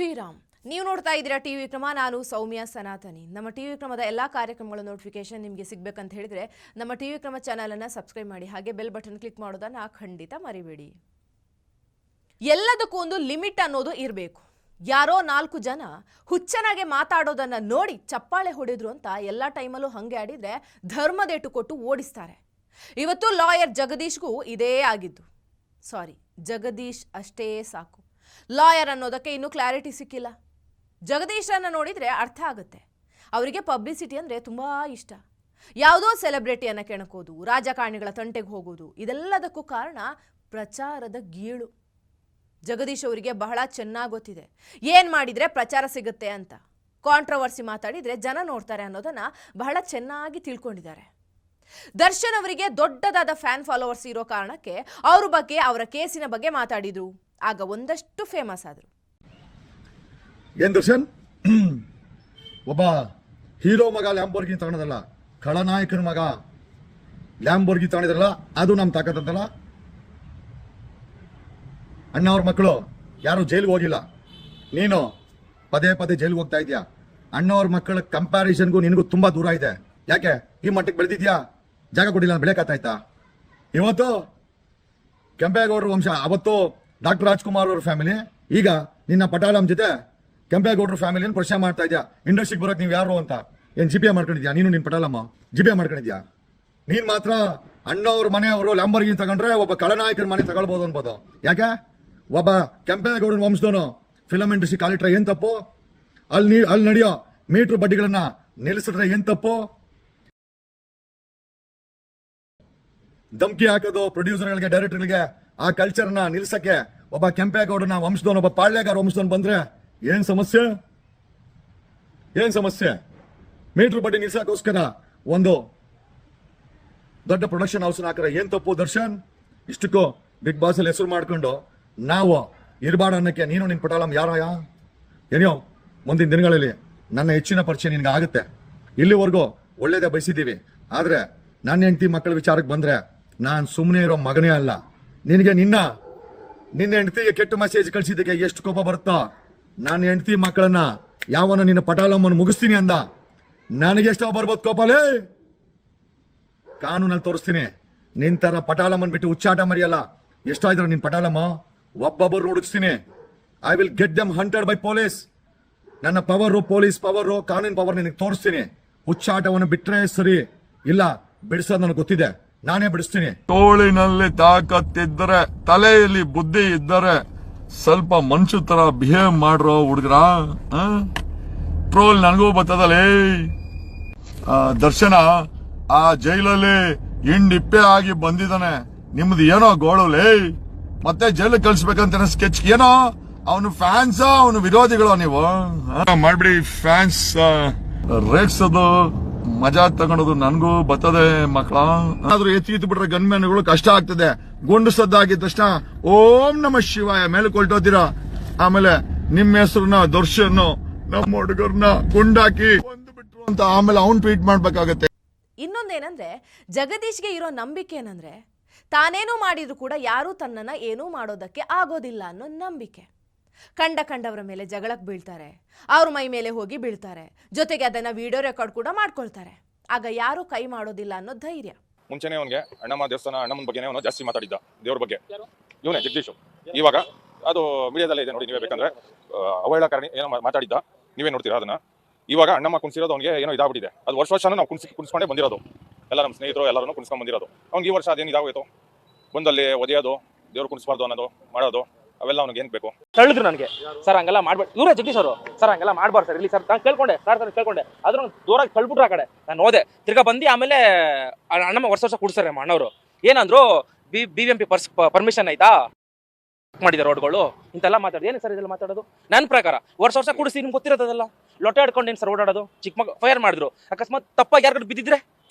ಶ್ರೀರಾಮ್. ನೀವು ನೋಡ್ತಾ ಇದ್ದೀರಾ ಟಿವಿ ವಿಕ್ರಮ. ನಾನು ಸೌಮ್ಯ ಸನಾತನಿ. ನಮ್ಮ ಟಿವಿ ವಿಕ್ರಮದ ಎಲ್ಲ ಕಾರ್ಯಕ್ರಮಗಳ ನೋಟಿಫಿಕೇಶನ್ ನಿಮಗೆ ಸಿಗಬೇಕಂತ ಹೇಳಿದ್ರೆ ನಮ್ಮ ಟಿವಿ ವಿಕ್ರಮ ಚಾನೆಲ್ ಅನ್ನು ಸಬ್ಸ್ಕ್ರೈಬ್ ಮಾಡಿ, ಹಾಗೆ ಬೆಲ್ ಬಟನ್ ಕ್ಲಿಕ್ ಮಾಡೋದನ್ನ ಖಂಡಿತ ಮರಿಬೇಡಿ. ಎಲ್ಲದಕ್ಕೂ ಒಂದು ಲಿಮಿಟ್ ಅನ್ನೋದು ಇರಬೇಕು. ಯಾರೋ 4 ಜನ ಹುಚ್ಚನಾಗೆ ಮಾತಾಡೋದನ್ನ ನೋಡಿ ಚಪ್ಪಾಳೆ ಹೊಡೆದ್ರು ಅಂತ ಎಲ್ಲ ಟೈಮಲ್ಲೂ ಹಂಗೆ ಆಡಿದ್ರೆ ಧರ್ಮದೇಟು ಕೊಟ್ಟು ಓಡಿಸ್ತಾರೆ. ಇವತ್ತು ಲಾಯರ್ ಜಗದೀಶ್ಗೂ ಇದೇ ಆಗಿದ್ದು. ಸಾರಿ, ಜಗದೀಶ್ ಅಷ್ಟೇ ಸಾಕು. ಲಾಯರ್ ಅನ್ನೋದಕ್ಕೆ ಇನ್ನೂ ಕ್ಲಾರಿಟಿ ಸಿಕ್ಕಿಲ್ಲ. ಜಗದೀಶರನ್ನ ನೋಡಿದರೆ ಅರ್ಥ ಆಗುತ್ತೆ. ಅವರಿಗೆ ಪಬ್ಲಿಸಿಟಿ ಅಂದರೆ ತುಂಬ ಇಷ್ಟ. ಯಾವುದೋ ಸೆಲೆಬ್ರಿಟಿಯನ್ನು ಕೆಣಕೋದು, ರಾಜಕಾರಣಿಗಳ ತಂಟೆಗೆ ಹೋಗೋದು, ಇದೆಲ್ಲದಕ್ಕೂ ಕಾರಣ ಪ್ರಚಾರದ ಗೀಳು. ಜಗದೀಶ್ ಅವರಿಗೆ ಬಹಳ ಚೆನ್ನಾಗಿ ಗೊತ್ತಿದೆ ಏನು ಮಾಡಿದರೆ ಪ್ರಚಾರ ಸಿಗುತ್ತೆ ಅಂತ. ಕಾಂಟ್ರವರ್ಸಿ ಮಾತಾಡಿದರೆ ಜನ ನೋಡ್ತಾರೆ ಅನ್ನೋದನ್ನು ಬಹಳ ಚೆನ್ನಾಗಿ ತಿಳ್ಕೊಂಡಿದ್ದಾರೆ. ದರ್ಶನ್ ಅವರಿಗೆ ದೊಡ್ಡದಾದ ಫ್ಯಾನ್ ಫಾಲೋವರ್ಸ್ ಇರೋ ಕಾರಣಕ್ಕೆ ಅವ್ರ ಬಗ್ಗೆ, ಅವರ ಕೇಸಿನ ಬಗ್ಗೆ ಮಾತಾಡಿದ್ರು. ಆಗ ಒಂದಷ್ಟು ಫೇಮಸ್ ಆದರು. ಏನ್ ದರ್ಶನ್ ಒಬ್ಬ ಹೀರೋ ಮಗ ಲ್ಯಾಂಬೋರ್ಗಿನಿ ತಗೊಳೋದಲ್ಲ, ಖಳನಾಯಕನ ಮಗ ಲ್ಯಾಂಬೋರ್ಗಿನಿ ತಗೊಂಡಿದ್ರಲ್ಲ, ಅದು ನಮ್ಮ ತಾಕತ್ತಲ್ಲ. ಅಣ್ಣ ಅವ್ರ ಮಕ್ಕಳು ಯಾರು ಜೈಲಿಗೆ ಹೋಗಿಲ್ಲ, ನೀನು ಪದೇ ಪದೇ ಜೈಲಿಗೆ ಹೋಗ್ತಾ ಇದೆಯಾ. ಅಣ್ಣವ್ರ ಮಕ್ಕಳ ಕಂಪ್ಯಾರಿಸನ್ಗೂ ನಿನಗೂ ತುಂಬಾ ದೂರ ಇದೆ. ಯಾಕೆ ಈ ಮಟ್ಟಕ್ಕೆ ಬೆಳೆದಿದ್ಯಾ? ಜಾಗ ಕೊಡಿಲ್ಲ ಬೆಳೆಕಾಯ್ತಾ? ಇವತ್ತು ಕೆಂಪೇಗೌಡರ ವಂಶ, ಅವತ್ತು ಡಾಕ್ಟರ್ ರಾಜ್ಕುಮಾರ್ ಅವ್ರ ಫ್ಯಾಮಿಲಿ, ಈಗ ನಿನ್ನ ಪಟಾಳಂ ಜೊತೆ ಕೆಂಪೇಗೌಡರ ಫ್ಯಾಮಿಲಿಯನ್ನು ಪರಿಚಯ ಮಾಡ್ತಾ ಇದೆಯಾ. ಇಂಡಸ್ಟ್ರಿಗೆ ಬರೋಕೆ ನೀವು ಯಾರು ಅಂತ ಏನ್ ಜಿಪಿಎ ಮಾಡ್ಕೊಂಡಿದ್ಯಾ? ನೀನು ನಿನ್ ಪಟಾಳಮ್ಮ ಜಿಪಿಎ ಮಾಡ್ಕೊಂಡಿದ್ಯಾ? ನೀನ್ ಮಾತ್ರ ಅಣ್ಣವ್ರ ಮನೆಯವರು ಲ್ಯಾಂಬೋರ್ಗಿನಿ ತಗೊಂಡ್ರೆ ಒಬ್ಬ ಖಳನಾಯಕರ ಮನೆ ತಗೊಳ್ಬಹುದು ಅನ್ಬೋದು. ಯಾಕೆ ಒಬ್ಬ ಕೆಂಪೇಗೌಡನ ವಂಶದವನು ಫಿಲಂ ಇಂಡಸ್ಟ್ರಿ ಕಾಲಿಟ್ರೆ ಏನ್ ತಪ್ಪು? ಅಲ್ಲಿ ನಡೆಯೋ ಮೀಟರ್ ಬಡ್ಡಿಗಳನ್ನ ನಿಲ್ಲಿಸಿದ್ರೆ ಏನ್ ತಪ್ಪು? ಧಮ್ಕಿ ಹಾಕೋದು ಪ್ರೊಡ್ಯೂಸರ್ಗಳಿಗೆ, ಡೈರೆಕ್ಟರ್ಗಳಿಗೆ ಆ ಕಲ್ಚರ್ನ ನಿಲ್ಸಕ್ಕೆ ಒಬ್ಬ ಕೆಂಪೇಗೌಡನ ವಂಶದವನು, ಒಬ್ಬ ಪಾಳ್ಯಗಾರ ವಂಶದವನು ಬಂದ್ರೆ ಏನ್ ಸಮಸ್ಯೆ? ಏನ್ ಸಮಸ್ಯೆ? ಮೀಟರ್ ಬಡ್ಡಿ ನಿಲ್ಸಕ್ಕೋಸ್ಕರ ಒಂದು ದೊಡ್ಡ ಪ್ರೊಡಕ್ಷನ್ ಹೌಸ್ ಹಾಕ್ರೆ ಏನ್ ತಪ್ಪು ದರ್ಶನ್? ಇಷ್ಟಕ್ಕೂ ಬಿಗ್ ಬಾಸ್ ಅಲ್ಲಿ ಹೆಸರು ಮಾಡ್ಕೊಂಡು ನಾವು ಇರಬಾಡ ಅನ್ನಕ್ಕೆ ನೀನು ನಿನ್ ಪಟಾಳಂ ಯಾರಯ? ಏನೋ ಮುಂದಿನ ದಿನಗಳಲ್ಲಿ ನನ್ನ ಹೆಚ್ಚಿನ ಪರಿಚಯ ನಿನ್ಗೆ ಆಗುತ್ತೆ. ಇಲ್ಲಿವರೆಗೂ ಒಳ್ಳೇದೇ ಬಯಸಿದ್ದೀವಿ. ಆದ್ರೆ ನನ್ನ ಹೆಂಡತಿ ಮಕ್ಕಳ ವಿಚಾರಕ್ಕೆ ಬಂದ್ರೆ ನಾನ್ ಸುಮ್ಮನೆ ಇರೋ ಮಗನೇ ಅಲ್ಲ. ನಿನಗೆ ನಿನ್ನ ಹೆಂಡತಿಗೆ ಕೆಟ್ಟ ಮೆಸೇಜ್ ಕಳಿಸಿದ್ದಕ್ಕೆ ಎಷ್ಟು ಕೋಪ ಬರುತ್ತೋ, ನನ್ನ ಹೆಂಡತಿ ಮಕ್ಕಳನ್ನ ಯಾವನ ನಿನ್ನ ಪಟಾಳಮ್ಮನ್ನು ಮುಗಿಸ್ತೀನಿ ಅಂದ, ನನಗೆ ಎಷ್ಟೋ ಬರ್ಬೋದು ಕೋಪಲೇ. ಕಾನೂನಲ್ಲಿ ತೋರಿಸ್ತೀನಿ. ನಿನ್ ತರ ಪಟಾಳಮ್ಮನ್ ಬಿಟ್ಟು ಉಚ್ಚಾಟ ಮರಿಯಲ್ಲ. ಎಷ್ಟಾಯ್ತು ನಿನ್ ಪಟಾಳಮ್ಮ? ಒಬ್ಬೊಬ್ಬರು ಹುಡುಕ್ಸ್ತೀನಿ. I will get them hunted by police. ನನ್ನ ಪವರು, ಪೊಲೀಸ್ ಪವರು, ಕಾನೂನು ಪವರ್ ನಿನಗೆ ತೋರಿಸ್ತೀನಿ. ಹುಚ್ಚಾಟವನ್ನು ಬಿಟ್ರೆ ಸರಿ, ಇಲ್ಲ ಬಿಡಿಸೋದು ನನಗೆ ಗೊತ್ತಿದೆ, ನಾನೇ ಬಿಡಿಸ್ತೀನಿ. ತೋಳಿನಲ್ಲಿ ತಾಕತ್ತಿದ್ದರೆ, ತಲೆಯಲ್ಲಿ ಬುದ್ಧಿ ಇದ್ದರೆ ಸ್ವಲ್ಪ ಮನುಷ್ಯ ತರ ಬಿಹೇವ್ ಮಾಡ್ರೋ ಹುಡುಗರ. ಟ್ರೋಲ್ ನನಗೂ ಬರ್ತದಲೇ. ದರ್ಶನ ಆ ಜೈಲಲ್ಲಿ ಹಿಂಡಿಪ್ಪೆ ಆಗಿ ಬಂದಿದ್ದಾನೆ. ನಿಮ್ದು ಏನೋ ಗೋಳುಲೇ, ಮತ್ತೆ ಜೈಲು ಕಳ್ಸ್ಬೇಕಂತ ಸ್ಕೆಚ್ ಏನೋ. ಅವನು ಫ್ಯಾನ್ಸ್, ಅವನು ವಿರೋಧಿಗಳು. ನೀವು ಮಾಡ್ಬಿಡಿ. ಫ್ಯಾನ್ಸ್ ರೇಗ್ಸೋದು, ಮಜಾ ತಗೊಳೋದು ನನಗೂ ಬರ್ತದೆ ಮಕ್ಕಳ. ಆದ್ರೂ ಎತ್ತಿ ಬಿಟ್ರೆ ಗನ್ಮ್ಯಾನ್ಗಳು ಕಷ್ಟ ಆಗ್ತದೆ. ಗುಂಡು ಸದ್ದಾಗಿದ ತಕ್ಷಣ ಓಂ ನಮ ಶಿವಾಯ ಮೇಲೆ ಕೊಲ್ಟೋತೀರ. ಆಮೇಲೆ ನಿಮ್ಮ ಹೆಸರನ್ನ ದರ್ಶನ್ ನಮ್ಮ ಹುಡುಗರನ್ನ ಗುಂಡಾಕಿ ಒಂದು ಬಿಟ್ರು ಅಂತ ಆಮೇಲೆ ಅವ್ನ್ ಟ್ವೀಟ್ ಮಾಡ್ಬೇಕಾಗತ್ತೆ. ಇನ್ನೊಂದೇನಂದ್ರೆ ಜಗದೀಶ್ಗೆ ಇರೋ ನಂಬಿಕೆ ಏನಂದ್ರೆ ತಾನೇನು ಮಾಡಿದ್ರು ಕೂಡ ಯಾರು ತನ್ನನ್ನ ಏನೂ ಮಾಡೋದಕ್ಕೆ ಆಗೋದಿಲ್ಲ ಅನ್ನೋ ನಂಬಿಕೆ. ಕಂಡವರ ಮೇಲೆ ಜಗಳಕ್ಕೆ ಬೀಳ್ತಾರೆ, ಅವ್ರ ಮೈ ಮೇಲೆ ಹೋಗಿ ಬೀಳ್ತಾರೆ, ಜೊತೆಗೆ ಅದನ್ನ ವಿಡಿಯೋ ರೆಕಾರ್ಡ್ ಕೂಡ ಮಾಡ್ಕೊಳ್ತಾರೆ. ಆಗ ಯಾರು ಕೈ ಮಾಡೋದಿಲ್ಲ ಅನ್ನೋ ಧೈರ್ಯ. ಮುಂಚೆನೆ ಅವನಿಗೆ ಅಣ್ಣಮ್ಮ ದೇವಸ್ಥಾನ, ಅಣ್ಣಮ್ಮನ ಬಗ್ಗೆ ಅವನು ಜಾಸ್ತಿ ಮಾತಾಡಿದ್ದ, ದೇವ್ರ ಬಗ್ಗೆ. ಇವನೇ ಜಗದೀಶ್. ಇವಾಗ ಅದು ಮೀಡಿಯಾದಲ್ಲೇ ಇದೆ ನೋಡಿ, ನೀವೇ ಬೇಕಂದ್ರೆ ಅವಹೇಳನಕಾರಿ ಏನೋ ಮಾತಾಡಿದ್ದ, ನೀವೇ ನೋಡ್ತೀರಾ ಅದನ್ನ. ಇವಾಗ ಅಣ್ಣಮ್ಮ ಕುಣಿಸಿರೋದು ಅವನಿಗೆ ಏನೋ ಇದಾಗ್ಬಿಟ್ಟಿದೆ. ಅದು ವರ್ಷನೂ ನಾವು ಕುಣಿಸ್ಕೊಂಡೇ ಬಂದಿರೋದು. ಎಲ್ಲ ನಮ್ಮ ಸ್ನೇಹಿತರು ಎಲ್ಲರೂ ಕುಣಿಸ್ಕೊಂಡು ಬಂದಿರೋದು. ಅವ್ನಿಗೆ ಈ ವರ್ಷ ಅದೇನು ಇದಾಗೋಯ್ತು, ಬಂದಲ್ಲಿ ಒದೆಯೋದು, ದೇವ್ರು ಕುಣಿಸ್ಬಾರ್ದು ಅನ್ನೋದು, ಮಾಡೋದು, ಅವೆಲ್ಲ ಅವ್ನಿಗೆ ಏನ್ ಬೇಕು? ತಳ್ಳಿದ್ರು ನನಗೆ. ಸರ್ ಹಂಗೆಲ್ಲ ಮಾಡ್ಬೇಡಿ, ಇವರೇ ಜಗದೀಶ್ ಅವರು. ಸರ್ ಹಂಗೆಲ್ಲ ಮಾಡ್ಬಾರ್ದು ಸರ್, ಇಲ್ಲಿ ಸರ್ ನಾನು ಕೇಳ್ಕೊಂಡೆ, ಸರ್ ಕೇಳ್ಕೊಂಡೆ, ಆದ್ರೂ ದೂರಾಗಿ ತಳ್ಬಿಟ್ರು ಆ ಕಡೆ. ನಾನು ಹೋದೆ, ತಿರ್ಗಾ ಬಂದು ಆಮೇಲೆ ಅಣ್ಣಮ್ಮ ವರ್ಷ ಕೂಡ್ಸ್ತಾರೆ ನಮ್ಮ ಅಣ್ಣವರು. ಏನಂದ್ರು, BBMP ಪರ್ಮಿಷನ್ ಆಯ್ತಾ ಮಾಡಿದ ರೋಡ್ಗಳು ಇಂತೆಲ್ಲ ಮಾತಾಡೋದು. ಏನು ಸರ್ ಇದೆಲ್ಲ ಮಾತಾಡೋದು? ನನ್ನ ಪ್ರಕಾರ ವರ್ಷ ಕೂಡಿಸಿ ನಿಮ್ಗೆ ಗೊತ್ತಿರೋದಲ್ಲ. ಲೊಟ್ಟೆ ಆಡ್ಕೊಂಡು ಏನು ಸರ್ ಓಡಾಡೋದು? ಚಿಕ್ಕ ಮಗ ಫೈರ್ ಮಾಡಿದ್ರು, ಅಕಸ್ಮಾತ್ ತಪ್ಪಾಗಿ ಯಾರು ಬಿದ್ದಿದ್ರೆ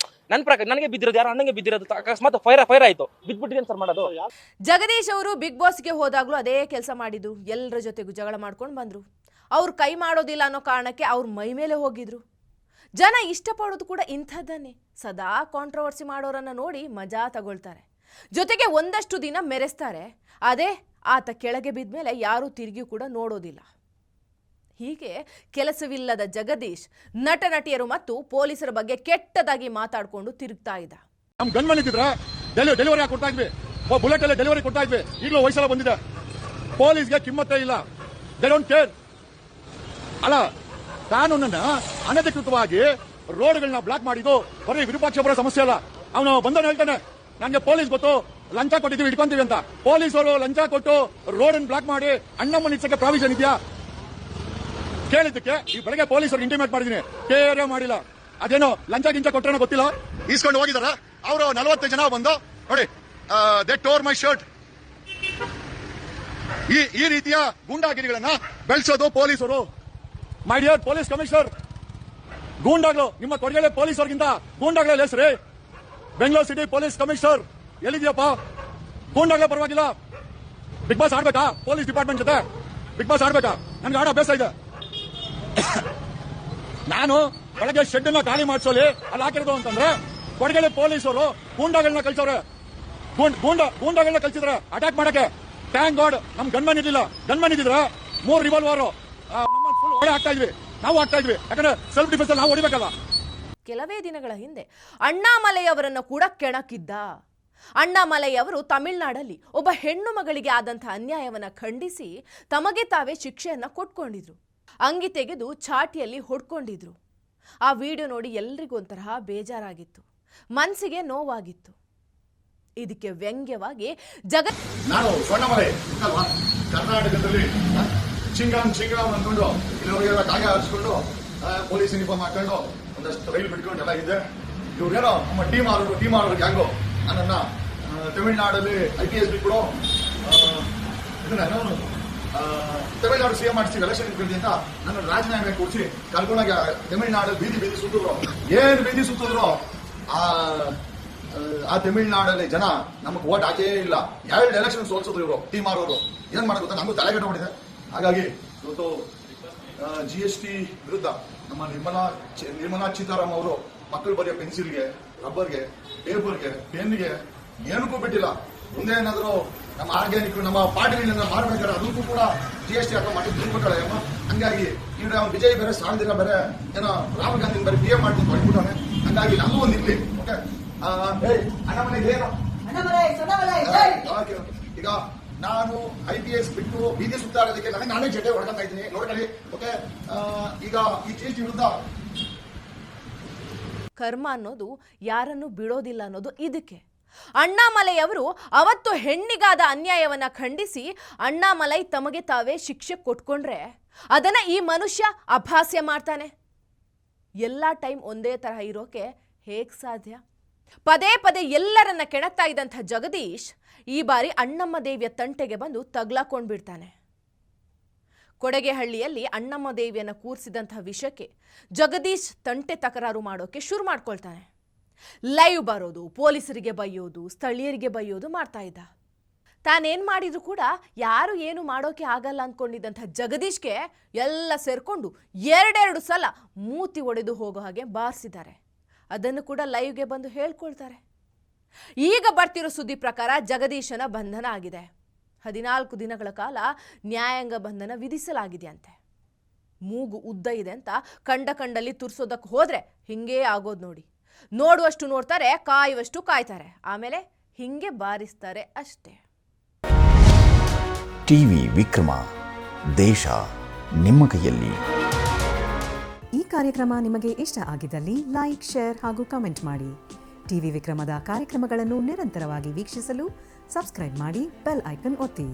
ನನ್ನ ಪ್ರಕಾರ ನನಗೆ ಬಿದ್ದಿರೋದು, ಯಾರು ಅಣ್ಣಂಗೆ ಬಿದ್ದಿರೋದು, ಅಕಸ್ಮಾತ್ ಫೈರ್ ಆಯ್ತು, ಬಿದ್ಬಿಟ್ಟಿದ್ದೇನೆ ಸರ್ ಮಾಡೋದು. ಜಗದೀಶ್ ಅವರು ಬಿಗ್ ಬಾಸ್ಗೆ ಹೋದಾಗ್ಲೂ ಅದೇ ಕೆಲಸ ಮಾಡಿದ್ರು. ಎಲ್ಲರ ಜೊತೆಗೂ ಜಗಳ ಮಾಡ್ಕೊಂಡು ಬಂದ್ರು. ಅವ್ರು ಕೈ ಮಾಡೋದಿಲ್ಲ ಅನ್ನೋ ಕಾರಣಕ್ಕೆ ಅವ್ರ ಮೈ ಮೇಲೆ ಹೋಗಿದ್ರು. ಜನ ಇಷ್ಟಪಡೋದು ಕೂಡ ಇಂಥದ್ದನ್ನೇ. ಸದಾ ಕಾಂಟ್ರವರ್ಸಿ ಮಾಡೋರನ್ನ ನೋಡಿ ಮಜಾ ತಗೊಳ್ತಾರೆ, ಜೊತೆಗೆ ಒಂದಷ್ಟು ದಿನ ಮೆರೆಸ್ತಾರೆ. ಅದೇ ಆತ ಕೆಳಗೆ ಬಿದ್ಮೇಲೆ ಯಾರೂ ತಿರುಗಿ ಕೂಡ ನೋಡೋದಿಲ್ಲ. ಹೀಗೆ ಕೆಲಸವಿಲ್ಲದ ಜಗದೀಶ್ ನಟ ನಟಿಯರು ಮತ್ತು ಪೊಲೀಸರ ಬಗ್ಗೆ ಕೆಟ್ಟದಾಗಿ ಮಾತಾಡಿಕೊಂಡು ತಿರುಗ್ತಾ ಇದ್ದ. ನಮ್ ಗನ್ಮನ್ ಇದ್ದಿದ್ರೆ ಡೆಲಿವರಿ ಕೊಡ್ತಾ ಇದ್ವಿ, ಬುಲೆಟ್ ಅಲ್ಲಿ ಡೆಲಿವರಿ ಕೊಡ್ತಾ ಇದ್ವಿ. ಈಗಲೂ ವಯಸ್ಸೆಲ್ಲ ಬಂದಿದೆ, ಪೊಲೀಸ್ಗೆ ಕಿಮ್ಮತ್ತೇ ಇಲ್ಲ, ದೇ ಡೋಂಟ್ ಕೇರ್. ಅಲ್ಲ, ಕಾನೂನನ್ನ ಅನಧಿಕೃತವಾಗಿ ರೋಡ್ಗಳನ್ನ ಬ್ಲಾಕ್ ಮಾಡಿದ್ದು ಬರೀ ವಿರೂಪಾಕ್ಷಪುರ ಸಮಸ್ಯೆ ಅಲ್ಲ. ಅವನು ಬಂದವನು ಹೇಳ್ತಾನೆ, ನನಗೆ ಪೊಲೀಸ್ ಗೊತ್ತು, ಲಂಚ ಕೊಟ್ಟಿದ್ದೀವಿ ಇಟ್ಕೊಂತೀವಿ ಅಂತ. ಪೊಲೀಸರು ಲಂಚ ಕೊಟ್ಟು ರೋಡ್ ಅನ್ನು ಬ್ಲಾಕ್ ಮಾಡಿ ಅಣ್ಣಮ್ಮ ನಿಲ್ಸಕ್ಕೆ ಪ್ರಾವಿಷನ್ ಇದೆಯಾ? ಕೇಳಿದ್ದಕ್ಕೆ ಈ ಬೆಳಗ್ಗೆ ಪೊಲೀಸರು ಇಂಟಿಮೇಟ್ ಮಾಡಿದೀನಿ, ಕೇರೇ ಮಾಡಿಲ್ಲ. ಅದೇನೋ ಲಂಚ ಗಿಂಚ ಕೊಟ್ಟರೆ ಗೊತ್ತಿಲ್ಲ, ಈಸ್ಕೊಂಡು ಹೋಗಿದಾರ. ಅವರು 40 ಜನ ಬಂದು ನೋಡಿ, ದೇ ಟೋರ್ ಮೈ ಶರ್ಟ್. ಈ ರೀತಿಯ ಗೂಂಡಾಗಿರಿಗಳನ್ನ ಬೆಳೆಸೋದು ಪೊಲೀಸರು. ಮೈ ಡಿಯರ್ ಪೊಲೀಸ್ ಕಮಿಷನರ್, ಗೂಂಡಾಗಳು ನಿಮ್ಮ ಕೊಡಗಡೆ ಪೊಲೀಸರಿಗಿಂತ ಗೂಂಡಾಗಳೇ ಹೆಸರೇ. ಬೆಂಗಳೂರು ಸಿಟಿ ಪೊಲೀಸ್ ಕಮಿಷನರ್ ಎಲ್ಲಿದೆಯಪ್ಪ? ಗೂಂಡಾಗಳೇ ಪರವಾಗಿಲ್ಲ. ಬಿಗ್ ಬಾಸ್ ಆಡ್ಬೇಕಾ ಪೊಲೀಸ್ ಡಿಪಾರ್ಟ್ಮೆಂಟ್ ಜೊತೆ? ಬಿಗ್ ಬಾಸ್ ಆಡ್ಬೇಕಾ? ನನ್ಗೆ ಆಡೋ ಅಭ್ಯಾಸ ಇದೆ. ನಾನು ಬೆಳಗ್ಗೆ ಶೆಡ್ ಅನ್ನ ಖಾಲಿ ಮಾಡಿಸೋಲಿ ಅಲ್ಲಿ ಹಾಕಿರೋದು ಅಂತಂದ್ರೆ ಕೊಡಗಡೆ ಪೊಲೀಸರು ಗೂಂಡಾಗಳನ್ನ ಕಳ್ಸವ್ರೆ. ಗೂಂಡಾಗಳನ್ನ ಕಳ್ಸಿದ್ರೆ ಅಟ್ಯಾಕ್ ಮಾಡಕ್ಕೆ. ಥ್ಯಾಂಕ್ ಗಾಡ್ ನಮ್ ಗನ್ಮನ್ ಇರ್ಲಿಲ್ಲ. ಗನ್ಮನ್ ಇದ್ದಿದ್ರೆ 3 ರಿವಾಲ್ವರ್ ನಮ್ಮ ಫುಲ್ ಹೊಡೆ ಹಾಕ್ತಾ ಇದ್ವಿ, ನಾವು ಹಾಕ್ತಾ ಇದ್ವಿ. ಯಾಕಂದ್ರೆ ಸೆಲ್ಫ್ ಡಿಫೆನ್ಸ್ ನಾವು ಹೊಡಿಬೇಕಲ್ಲ. ಕೆಲವೇ ದಿನಗಳ ಹಿಂದೆ ಅಣ್ಣಾಮಲೈ ಅವರನ್ನು ಕೂಡ ಕೆಣಕಿದ್ದ. ಅಣ್ಣಾಮಲೈ ಅವರು ತಮಿಳುನಾಡಲ್ಲಿ ಒಬ್ಬ ಹೆಣ್ಣು ಮಗಳಿಗೆ ಆದಂತಹ ಅನ್ಯಾಯವನ್ನ ಖಂಡಿಸಿ ತಮಗೆ ತಾವೇ ಶಿಕ್ಷೆಯನ್ನ ಕೊಟ್ಕೊಂಡಿದ್ರು. ಅಂಗಿ ತೆಗೆದು ಚಾಟಿಯಲ್ಲಿ ಹೊಡ್ಕೊಂಡಿದ್ರು. ಆ ವಿಡಿಯೋ ನೋಡಿ ಎಲ್ರಿಗೂ ಒಂಥರ ಬೇಜಾರಾಗಿತ್ತು, ಮನಸ್ಸಿಗೆ ನೋವಾಗಿತ್ತು. ಇದಕ್ಕೆ ವ್ಯಂಗ್ಯವಾಗಿ ನಾನು ಸ್ವರ್ಣಮಲೈ ಅಲ್ವಾ, ಕರ್ನಾಟಕದಲ್ಲಿ ಚಿಂಗಾಮ್ ಅಂದ್ಕೊಂಡು ಇಲ್ಲಿವರೆಗೆಲ್ಲ ಕಾಗ ಹಾರಿಸ್ಕೊಂಡು ಪೊಲೀಸ್ ಯೂನಿಫಾರ್ಮ್ ಹಾಕೊಂಡು ಒಂದಷ್ಟು ರೈಲ್ ಬಿಟ್ಕೊಂಡು ಎಲ್ಲ ಇದೆ. ಇವ್ರೇನೋ ನಮ್ಮ ಟೀಮ್ ಆಡೋರು ಗ್ಯಾಂಗು ನನ್ನನ್ನ ತಮಿಳ್ನಾಡಲ್ಲಿ IPS ಬಿಟ್ಬಿಡು, ಇದನ್ನ ತಮಿಳ್ನಾಡು CM ಮಾಡಿಸ್ತೀವಿ ಎಲೆಕ್ಷನ್ ಅಂತ ನನ್ನ ರಾಜೀನಾಮೆ ಕೂರಿಸಿ ಕರ್ಕೊಂಡಾಗ ತಮಿಳ್ನಾಡು ಬೀದಿ ಸುತ್ತಿದ್ರು. ಏನ್ ಬೀದಿ ಸುತ್ತಿದ್ರು, ಆ ತಮಿಳ್ನಾಡಲ್ಲಿ ಜನ ನಮಗೆ ಓಟ್ ಹಾಕೇ ಇಲ್ಲ. 2 ಎಲೆಕ್ಷನ್ ಸೋಲ್ಸಿದ್ರು ಇವರು ಟೀಮ್ ಆರೋರು. ಏನ್ ಮಾಡೋದು ಗೊತ್ತಾ, ನಮಗೂ ತಲೆಗೆಟ್ಟು ಮಾಡಿದೆ. ಹಾಗಾಗಿ ಇವತ್ತು GST ವಿರುದ್ಧ ನಮ್ಮ ನಿರ್ಮಲಾ ಸೀತಾರಾಮನ್ ಅವರು ಮಕ್ಕಳು ಬರೆಯೋ ಪೆನ್ಸಿಲ್ಗೆ, ರಬ್ಬರ್ಗೆ, ಪೇಪರ್ಗೆ, ಪೆನ್ಗೆ ಏನಕ್ಕೂ ಬಿಟ್ಟಿಲ್ಲ. ಮುಂದೆ ಏನಾದ್ರು ನಮ್ಮ ಆರ್ಗ್ಯಾನಿಕ್ ನಮ್ಮ ಪಾರ್ಟಿಗಳನ್ನ ಮಾಡ್ಬೇಕಾದ್ರೆ ಅದಕ್ಕೂ ಕೂಡ GST ಮಾಡಿ ದುಡ್ಡು ಅಮ್ಮ. ಹಂಗಾಗಿ ಈಗ ವಿಜಯ್ ಬೇರೆ ಸಾಲದಿರ ಬೇರೆ ಏನೋ ರಾಹುಲ್ ಗಾಂಧಿ ಬೇರೆ PM ಮಾಡ್ತೀನಿ ಮಾಡಿಬಿಟ್ಟವನೆ. ಹಂಗಾಗಿ ನಮಗೂ ಒಂದು ಇರ್ಲಿ. ಓಕೆ, ಈಗ ನಾನು IPS ಬಿಟ್ಟು ಬೀದಿ ಸುತ್ತಾಡೋದಕ್ಕೆ ನಾನೇ ಜೊತೆ ಹೊಡ್ಕೊಂತ ಇದ್ದೀನಿ ನೋಡ್ಕೊಳ್ಳಿ. ಓಕೆ, ಈಗ ಈ GST ವಿರುದ್ಧ ಕರ್ಮ ಅನ್ನೋದು ಯಾರನ್ನು ಬಿಡೋದಿಲ್ಲ ಅನ್ನೋದು ಇದಕ್ಕೆ. ಅಣ್ಣಾಮಲೈ ಅವರು ಅವತ್ತು ಹೆಣ್ಣಿಗಾದ ಅನ್ಯಾಯವನ್ನ ಖಂಡಿಸಿ ಅಣ್ಣಾಮಲೈ ತಮಗೆ ತಾವೇ ಶಿಕ್ಷೆ ಕೊಟ್ಕೊಂಡ್ರೆ ಅದನ್ನ ಈ ಮನುಷ್ಯ ಅಭಾಸ್ಯ ಮಾಡ್ತಾನೆ. ಎಲ್ಲ ಟೈಮ್ ಒಂದೇ ತರಹ ಇರೋಕೆ ಹೇಗ್ ಸಾಧ್ಯ? ಪದೇ ಪದೇ ಎಲ್ಲರನ್ನ ಕೆಣಕ್ತಾ ಇದ್ದಂಥ ಜಗದೀಶ್ ಈ ಬಾರಿ ಅಣ್ಣಮ್ಮ ದೇವಿಯ ತಂಟೆಗೆ ಬಂದು ತಗ್ಲಾಕೊಂಡ್ಬಿಡ್ತಾನೆ. ಕೊಡಗೆಹಳ್ಳಿಯಲ್ಲಿ ಅಣ್ಣಮ್ಮ ದೇವಿಯನ್ನು ಕೂರಿಸಿದಂಥ ವಿಷಯಕ್ಕೆ ಜಗದೀಶ್ ತಂಟೆ ತಕರಾರು ಮಾಡೋಕೆ ಶುರು ಮಾಡ್ಕೊಳ್ತಾನೆ. ಲೈವ್ ಬರೋದು, ಪೊಲೀಸರಿಗೆ ಬೈಯೋದು, ಸ್ಥಳೀಯರಿಗೆ ಬೈಯೋದು ಮಾಡ್ತಾ ಇದ್ದ. ತಾನೇನ್ ಮಾಡಿದ್ರು ಕೂಡ ಯಾರು ಏನು ಮಾಡೋಕೆ ಆಗಲ್ಲ ಅಂದ್ಕೊಂಡಿದ್ದಂಥ ಜಗದೀಶ್ಗೆ ಎಲ್ಲ ಸೇರ್ಕೊಂಡು 2 ಸಲ ಮೂತಿ ಒಡೆದು ಹೋಗೋ ಹಾಗೆ ಬಾರಿಸಿದ್ದಾರೆ. ಅದನ್ನು ಕೂಡ ಲೈವ್ಗೆ ಬಂದು ಹೇಳ್ಕೊಳ್ತಾರೆ. ಈಗ ಬರ್ತಿರೋ ಸುದ್ದಿ ಪ್ರಕಾರ ಜಗದೀಶನ ಬಂಧನ ಆಗಿದೆ. 14 ದಿನಗಳ ಕಾಲ ನ್ಯಾಯಾಂಗ ಬಂಧನ ವಿಧಿಸಲಾಗಿದೆಯಂತೆ. ಮೂಗು ಉದ್ದ ಇದೆ ಅಂತ ಕಂಡಲ್ಲಿ ತುರ್ಸೋದಕ್ಕೆ ಹೋದ್ರೆ ಹಿಂಗೇ ಆಗೋದು ನೋಡಿ. ನೋಡುವಷ್ಟು ನೋಡ್ತಾರೆ, ಕಾಯುವಷ್ಟು ಕಾಯ್ತಾರೆ, ಆಮೇಲೆ ಹಿಂಗೆ ಬಾರಿಸ್ತಾರೆ ಅಷ್ಟೇ. ಟಿವಿ ವಿಕ್ರಮ, ದೇಶ ನಿಮ್ಮ ಕೈಯಲ್ಲಿ. ಈ ಕಾರ್ಯಕ್ರಮ ನಿಮಗೆ ಇಷ್ಟ ಆಗಿದ್ದಲ್ಲಿ ಲೈಕ್, ಶೇರ್ ಹಾಗೂ ಕಮೆಂಟ್ ಮಾಡಿ. ಟಿವಿ ವಿಕ್ರಮದ ಕಾರ್ಯಕ್ರಮಗಳನ್ನು ನಿರಂತರವಾಗಿ ವೀಕ್ಷಿಸಲು ಸಬ್ಸ್ಕ್ರೈಬ್ ಮಾಡಿ, ಬೆಲ್ ಐಕನ್ ಒತ್ತಿ.